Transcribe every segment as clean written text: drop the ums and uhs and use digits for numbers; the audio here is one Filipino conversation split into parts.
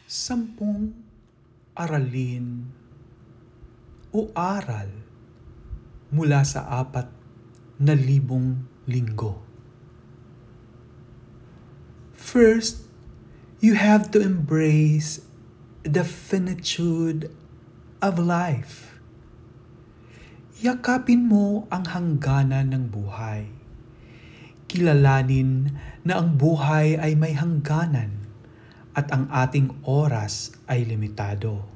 10 aralin o aral mula sa 4,000 linggo. First, you have to embrace the finitude of life. Yakapin mo ang hangganan ng buhay. Kilalanin na ang buhay ay may hangganan at ang ating oras ay limitado.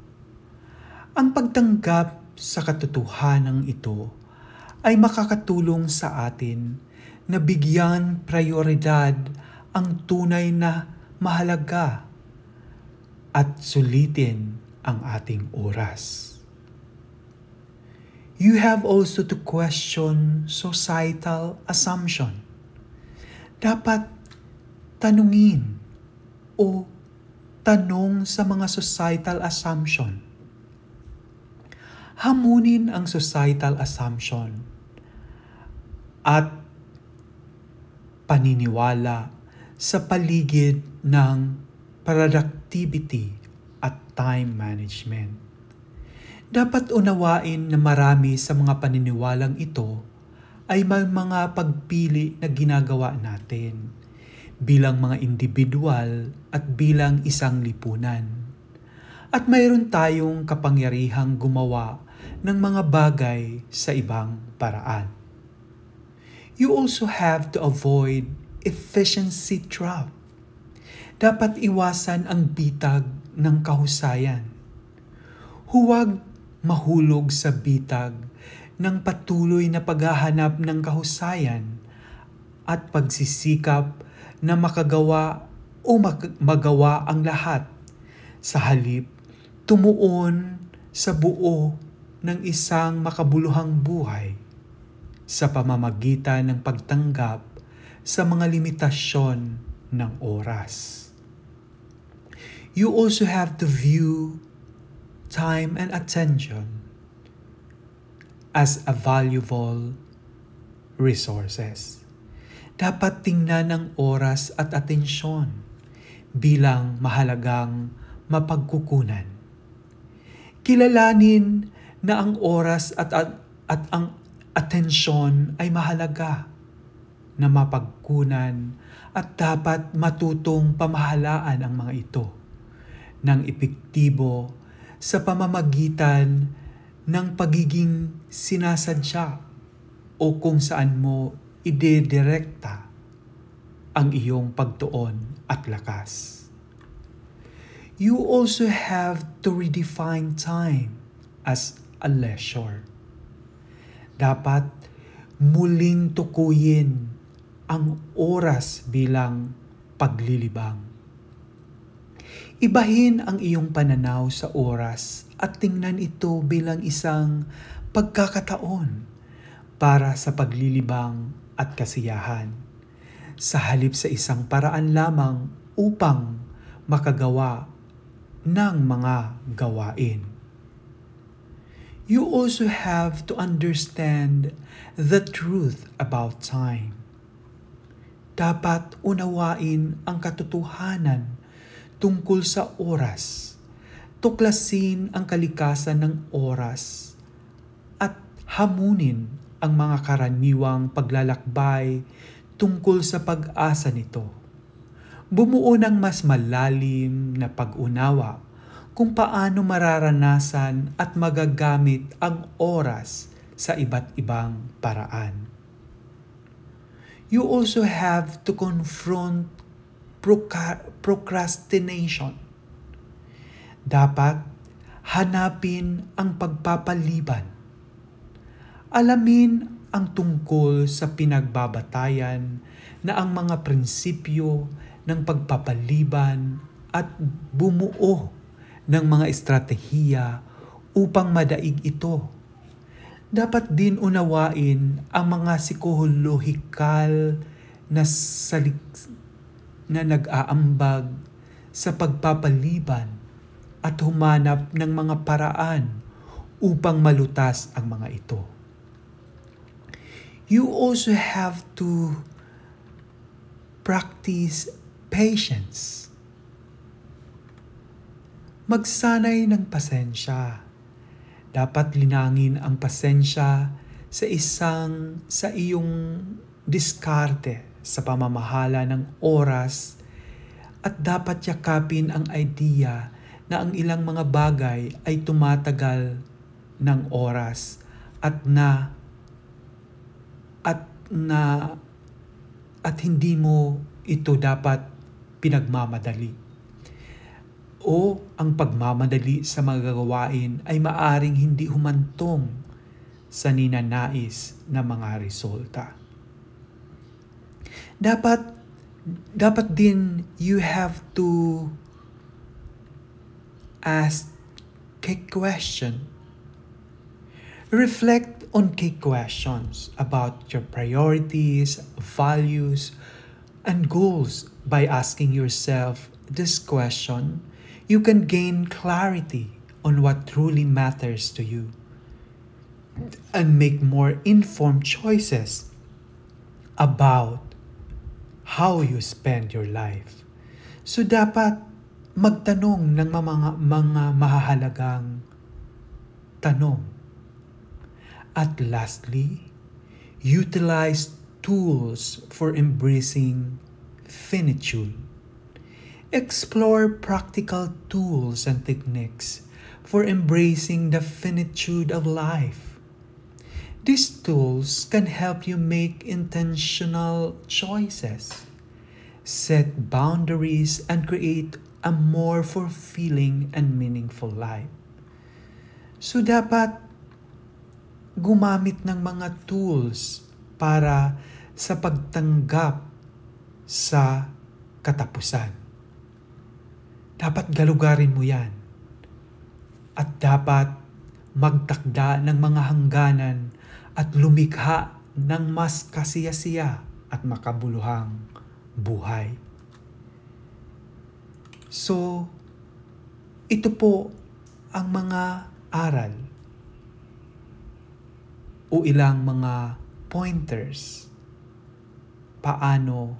Ang pagtanggap sa katotohanan ito ay makakatulong sa atin na bigyan prioridad ang tunay na mahalaga at sulitin ang ating oras. You have also to question societal assumption. Dapat tanungin o tanong sa mga societal assumption. Hamunin ang societal assumption at paniniwala sa paligid ng productivity at time management. Dapat unawain na marami sa mga paniniwalang ito ay may mga pagpili na ginagawa natin bilang mga individual at bilang isang lipunan. At mayroon tayong kapangyarihang gumawa ng mga bagay sa ibang paraan. You also have to avoid efficiency trap. Dapat iwasan ang bitag ng kahusayan. Huwag mahulog sa bitag ng patuloy na paghahanap ng kahusayan at pagsisikap na makagawa o magawa ang lahat. Sa halip, tumuon sa buo ng isang makabuluhang buhay sa pamamagitan ng pagtanggap sa mga limitasyon ng oras. You also have to view time and attention as a valuable resources. Dapat tingnan ang oras at atensyon bilang mahalagang mapagkukunan. Kilalanin na ang oras at ang atensyon ay mahalaga na mapagkunan at dapat matutong pamahalaan ang mga ito ng epektibo sa pamamagitan ng pagiging sinasadya o kung saan mo idedirekta ang iyong pagtuon at lakas. You also have to redefine time as a leisure. Dapat muling tukuyin ang oras bilang paglilibang. Ibahin ang iyong pananaw sa oras at tingnan ito bilang isang pagkakataon para sa paglilibang at kasiyahan, sa halip sa isang paraan lamang upang makagawa ng mga gawain. You also have to understand the truth about time. Dapat unawain ang katotohanan tungkol sa oras, tuklasin ang kalikasan ng oras, at hamunin ang mga karaniwang paglalakbay tungkol sa pag-asa nito. Bumuo ng mas malalim na pag-unawa kung paano mararanasan at magagamit ang oras sa iba't ibang paraan. You also have to confront procrastination. Dapat hanapin ang pagpapaliban. Alamin ang tungkol sa pinagbabatayan na ang mga prinsipyo ng pagpapaliban at bumuo ng mga estratehiya upang madaig ito. Dapat din unawain ang mga psikolohikal na nag-aambag sa pagpapaliban at humanap ng mga paraan upang malutas ang mga ito. You also have to practice patience. Magsanay ng pasensya. Dapat linangin ang pasensya sa iyong diskarte sa pamamahala ng oras at dapat yakapin ang idea na ang ilang mga bagay ay tumatagal ng oras at hindi mo ito dapat pinagmamadali. O ang pagmamadali sa mga gawain ay maaring hindi humantong sa ninanais na mga resulta. Dapat din you have to ask key question. Reflect on key questions about your priorities, values, and goals. By asking yourself this question, you can gain clarity on what truly matters to you and make more informed choices about how you spend your life. So dapat magtanong ng mga mahahalagang tanong. At lastly, utilize tools for embracing finitude. Explore practical tools and techniques for embracing the finitude of life. These tools can help you make intentional choices, set boundaries, and create a more fulfilling and meaningful life. So dapat gumamit ng mga tools para sa pagtanggap sa katapusan. Dapat galugarin mo yan. At dapat magtakda ng mga hangganan at lumikha ng mas kasiyasiya at makabuluhang buhay. So, ito po ang mga aral o ilang mga pointers paano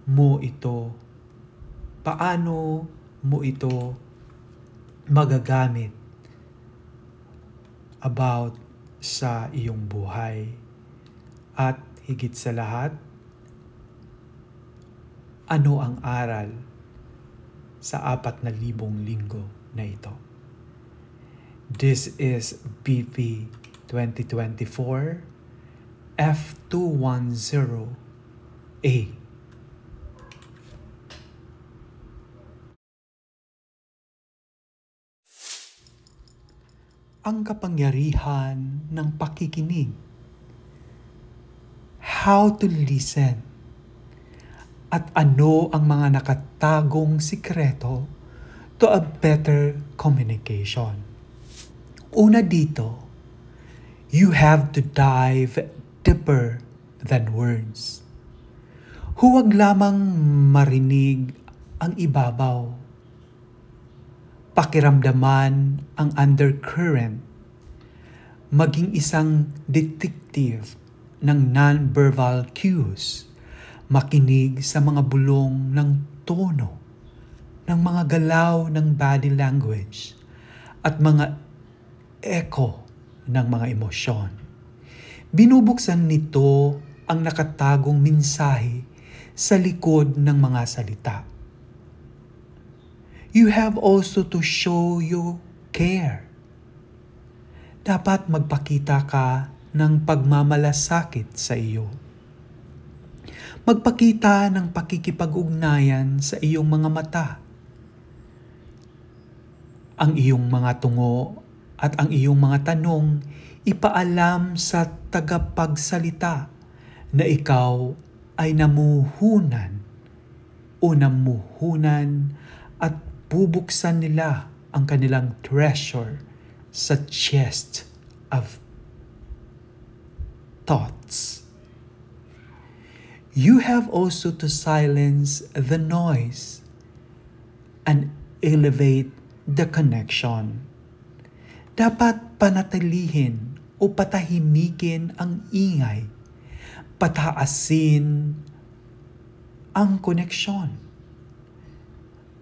mo ito magagamit about sa iyong buhay. At higit sa lahat, ano ang aral sa 4,000 linggo na ito? This is BP 2024 F210A. Ang kapangyarihan ng pakikinig. How to listen. At ano ang mga nakatagong sikreto to a better communication. Una dito, you have to dive deeper than words. Huwag lamang marinig ang ibabaw. Pakiramdaman ang undercurrent. Maging isang detective ng non-verbal cues. Makinig sa mga bulong ng tono, ng mga galaw ng body language, at mga echo ng mga emosyon. Binubuksan nito ang nakatagong mensahe sa likod ng mga salita. You have also to show you care. Dapat magpakita ka ng pagmamalasakit sa iyo. Magpakita ng pakikipag-ugnayan sa iyong mga mata. Ang iyong mga tungo at ang iyong mga tanong ipaalam sa tagapagsalita na ikaw ay namuhunan at bubuksan nila ang kanilang treasure sa chest of thoughts. You have also to silence the noise and elevate the connection. Dapat panatilihin o patahimikin ang ingay, pataasin ang koneksyon.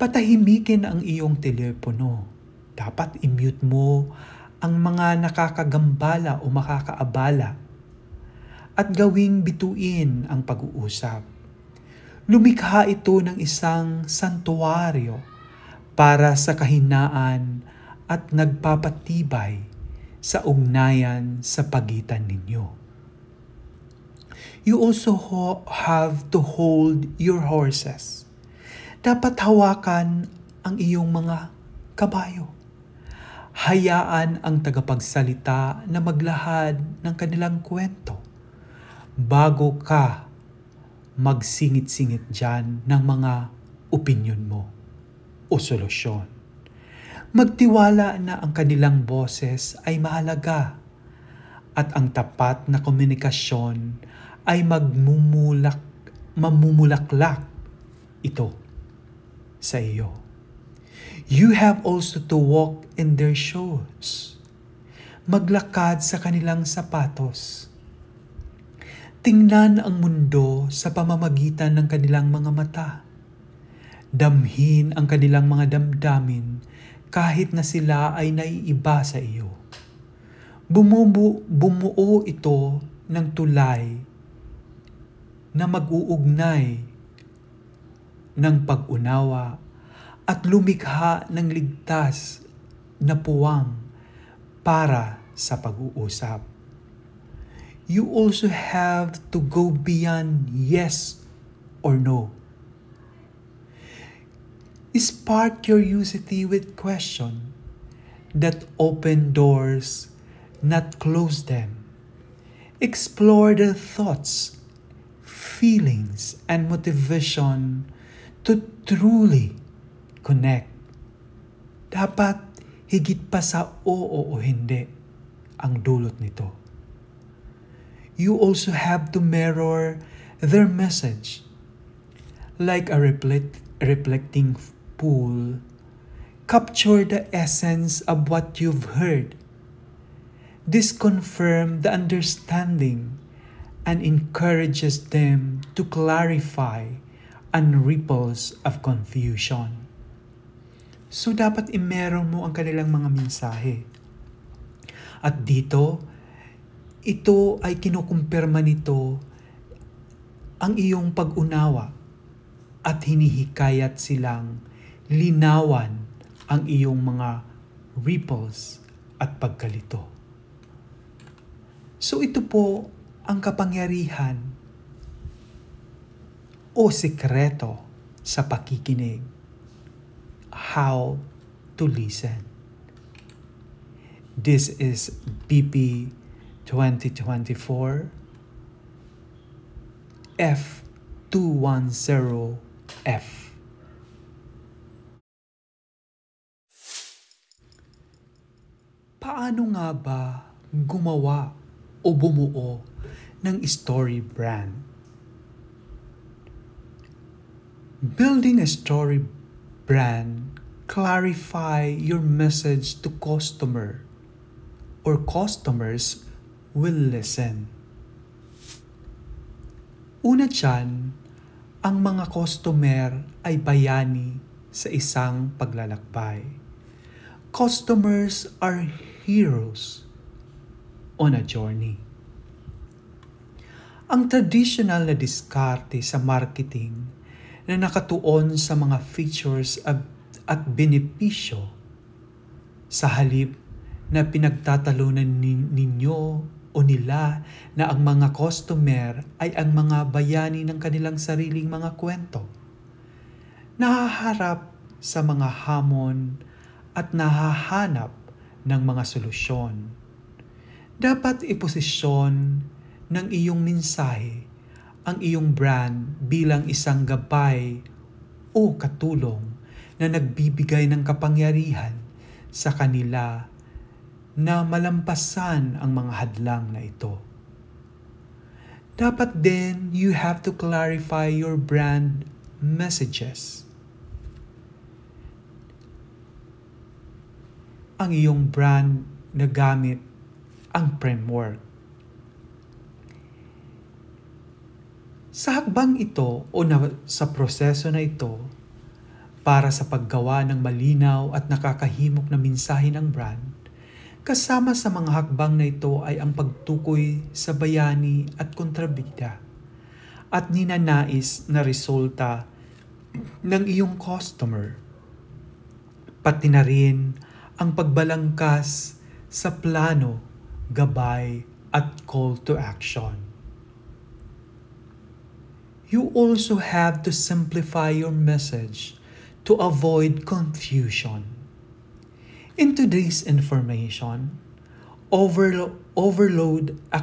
Patahimikin ang iyong telepono. Dapat i-mute mo ang mga nakakagambala o makakaabala at gawing bituin ang pag-uusap. Lumikha ito ng isang santuwaryo para sa kahinaan at nagpapatibay sa ugnayan sa pagitan ninyo. You also have to hold your horses. Dapat hawakan ang iyong mga kabayo. Hayaan ang tagapagsalita na maglahad ng kanilang kwento bago ka magsingit-singit dyan ng mga opinyon mo o solusyon. Magtiwala na ang kanilang boses ay mahalaga at ang tapat na komunikasyon ay mamumulaklak ito sa iyo. You have also to walk in their shoes. Maglakad sa kanilang sapatos. Tingnan ang mundo sa pamamagitan ng kanilang mga mata. Damhin ang kanilang mga damdamin kahit na sila ay naiiba sa iyo. Bumuo ito ng tulay na mag-uugnay ng pag-unawa at lumikha ng ligtas na puwang para sa pag-uusap. You also have to go beyond yes or no. Spark curiosity with question that open doors, not close them. Explore their thoughts, feelings, and motivation to truly connect. Dapat higit pa sa oo o hindi ang dulot nito. You also have to mirror their message. Like a reflecting pool, capture the essence of what you've heard. This confirms the understanding and encourages them to clarify and ripples of confusion. So dapat i-meron mo ang kanilang mga mensahe. At dito, ito ay kinukumpirma nito ang iyong pag-unawa at hinihikayat silang linawan ang iyong mga ripples at pagkalito. So ito po ang kapangyarihan o sikreto sa pakikinig. How to listen. This is BP 2024 F210F. Paano nga ba gumawa o bumuo ng story brand? Building a story brand, clarify your message to customer or customers will listen. Una dyan, ang mga customer ay bayani sa isang paglalakbay. Customers are heroes on a journey. Ang traditional na diskarte sa marketing na nakatuon sa mga features at benepisyo sa halip na pinagtatalunan ninyo o nila na ang mga customer ay ang mga bayani ng kanilang sariling mga kwento. Nahaharap sa mga hamon at nahahanap ng mga solusyon. Dapat iposisyon ng iyong mensahe ang iyong brand bilang isang gabay o katulong na nagbibigay ng kapangyarihan sa kanila na malampasan ang mga hadlang na ito. Dapat din, you have to clarify your brand messages. Ang iyong brand na gamit ang framework. Sa hakbang ito o sa proseso na ito, para sa paggawa ng malinaw at nakakahimok na mensahe ng brand. Kasama sa mga hakbang na ito ay ang pagtukoy sa bayani at kontrabida at ninanais na resulta ng iyong customer. Pati na rin ang pagbalangkas sa plano, gabay at call to action. You also have to simplify your message to avoid confusion. In today's information, overload a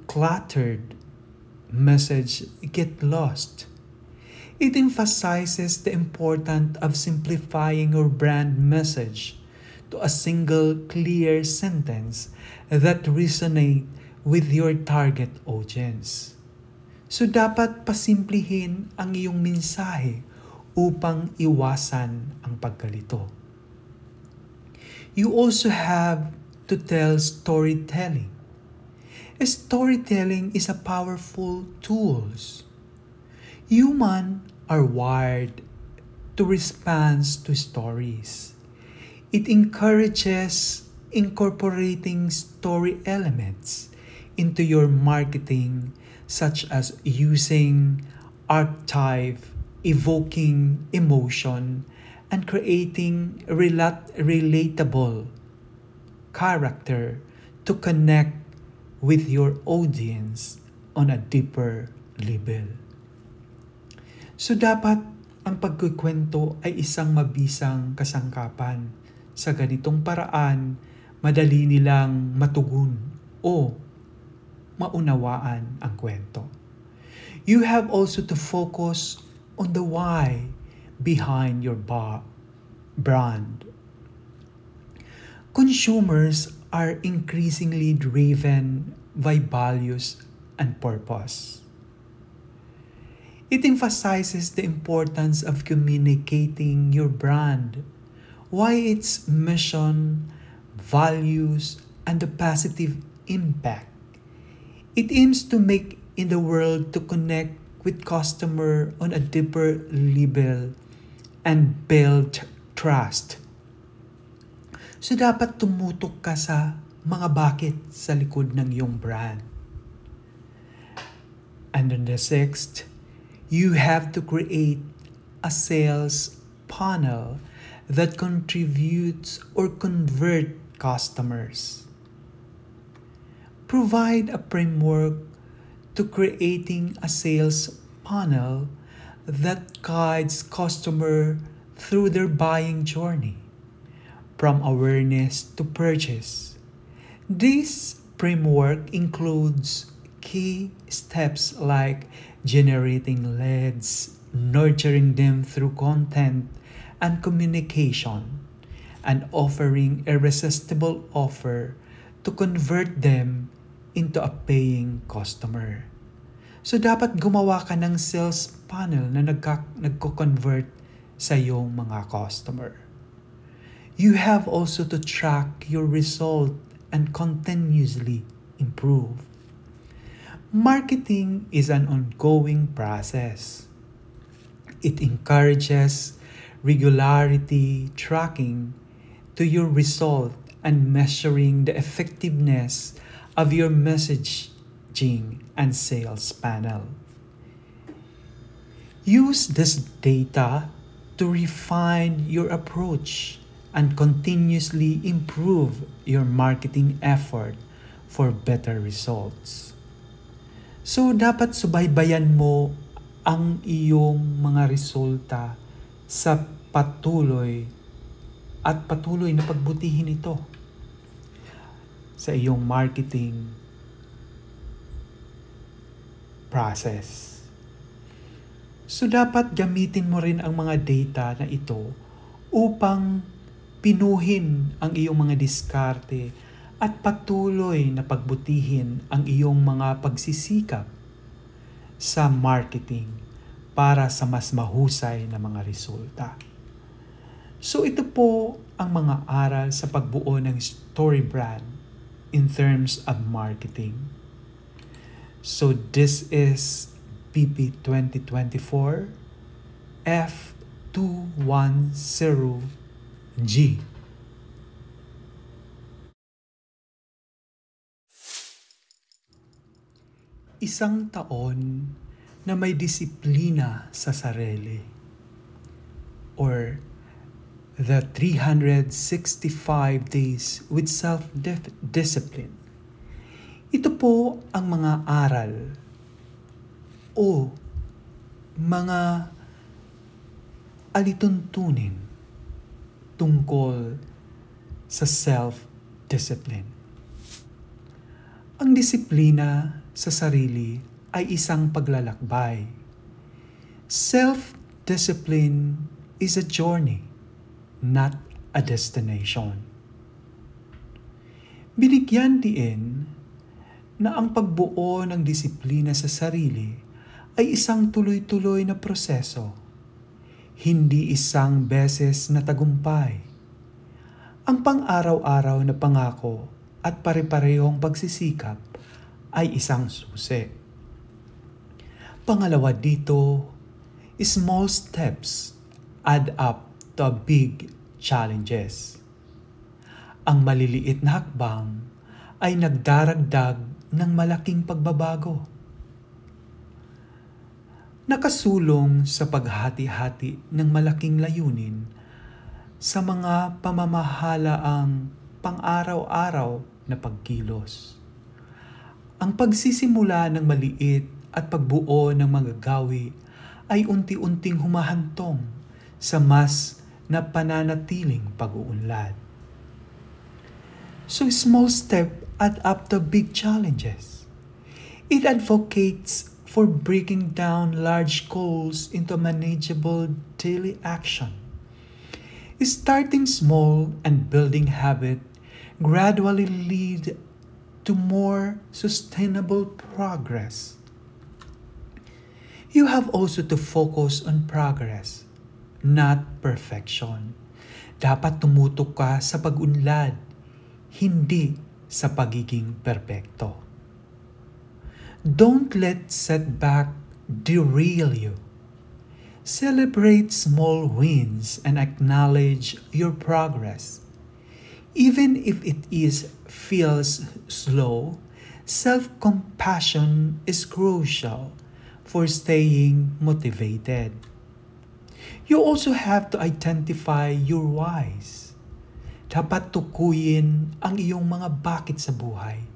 cluttered message get lost. It emphasizes the importance of simplifying your brand message to a single clear sentence that resonate with your target audience. So dapat pasimplihin ang iyong mensahe upang iwasan ang pagkalito. You also have to tell storytelling. Storytelling is a powerful tool. Humans are wired to respond to stories. It encourages incorporating story elements into your marketing, such as using archetype, evoking emotion, and creating relatable character to connect with your audience on a deeper level. So dapat ang pagkukwento ay isang mabisang kasangkapan. Sa ganitong paraan, madali nilang matugon o maunawaan ang kwento. You have also to focus on the why behind your brand. Consumers are increasingly driven by values and purpose. It emphasizes the importance of communicating your brand, why its mission, values, and the positive impact it aims to make in the world to connect with customer on a deeper level and build trust. So dapat tumutok ka sa mga bakit sa likod ng iyong brand. And then the sixth, you have to create a sales funnel that contributes or convert customers. Provide a framework to creating a sales funnel that guides customer through their buying journey, from awareness to purchase. This framework includes key steps like generating leads, nurturing them through content and communication, and offering a irresistible offer to convert them into a paying customer. So dapat gumawa ka ng sales funnel na nagko-convert sa iyong mga customer. You have also to track your result and continuously improve. Marketing is an ongoing process. It encourages regularity tracking to your result and measuring the effectiveness of your messaging and sales panel. Use this data to refine your approach and continuously improve your marketing effort for better results. So dapat subaybayan mo ang iyong mga resulta sa patuloy na pagbutihin ito sa iyong marketing process. So dapat gamitin mo rin ang mga data na ito upang pinuhin ang iyong mga diskarte at patuloy na pagbutihin ang iyong mga pagsisikap sa marketing para sa mas mahusay na mga resulta. So ito po ang mga aral sa pagbuo ng story brand in terms of marketing. So this is BP 2024 F 210G. Isang taon na may disiplina sa sarili, or the 365 days with self-discipline. Ito po ang mga aral o mga alituntunin tungkol sa self-discipline. Ang disiplina sa sarili ay isang paglalakbay. Self-discipline is a journey, not a destination. Binigyan din na ang pagbuo ng disiplina sa sarili ay isang tuloy-tuloy na proseso, hindi isang beses na tagumpay. Ang pang-araw-araw na pangako at pare-parehong pagsisikap ay isang susi. Pangalawa dito, small steps add up to big challenges. Ang maliliit na hakbang ay nagdaragdag ng malaking pagbabago. Nakasulong sa paghati-hati ng malaking layunin sa mga pamamahalaang pang-araw-araw na pagkilos. Ang pagsisimula ng maliit at pagbuo ng mga gawi ay unti-unting humahantong sa mas na pananatiling pag-uunlad. So small step add up to big challenges. It advocates for breaking down large goals into manageable daily action. Starting small and building habit gradually lead to more sustainable progress. You have also to focus on progress, not perfection. Dapat tumutok ka sa pag-unlad, hindi sa pagiging perpekto. Don't let setback derail you. Celebrate small wins and acknowledge your progress. Even if it feels slow, self-compassion is crucial for staying motivated. You also have to identify your whys. Dapat tukuyin ang iyong mga bakit sa buhay.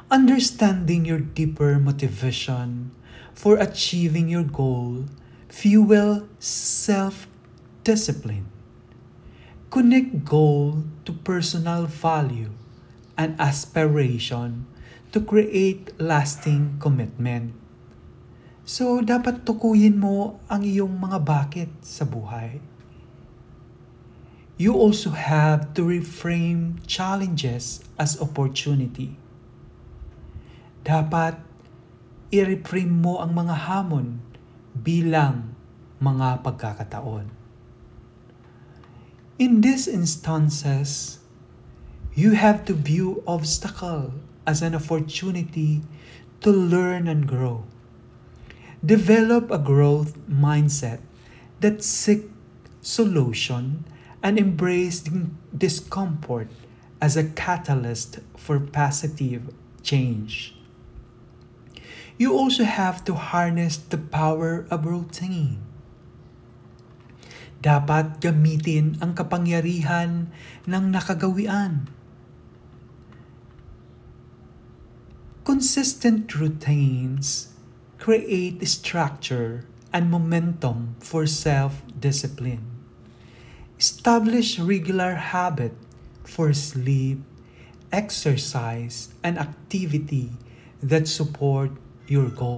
Understanding your deeper motivation for achieving your goal fuel self-discipline. Connect goal to personal value and aspiration to create lasting commitment. So, dapat tukuyin mo ang iyong mga bakit sa buhay. You also have to reframe challenges as opportunity. Dapat i-reframe mo ang mga hamon bilang mga pagkakataon. In these instances, you have to view obstacle as an opportunity to learn and grow. Develop a growth mindset that seeks solution and embrace discomfort as a catalyst for positive change. You also have to harness the power of routine. Dapat gamitin ang kapangyarihan ng nakagawian. Consistent routines create structure and momentum for self-discipline. Establish regular habit for sleep, exercise, and activity that support your goal.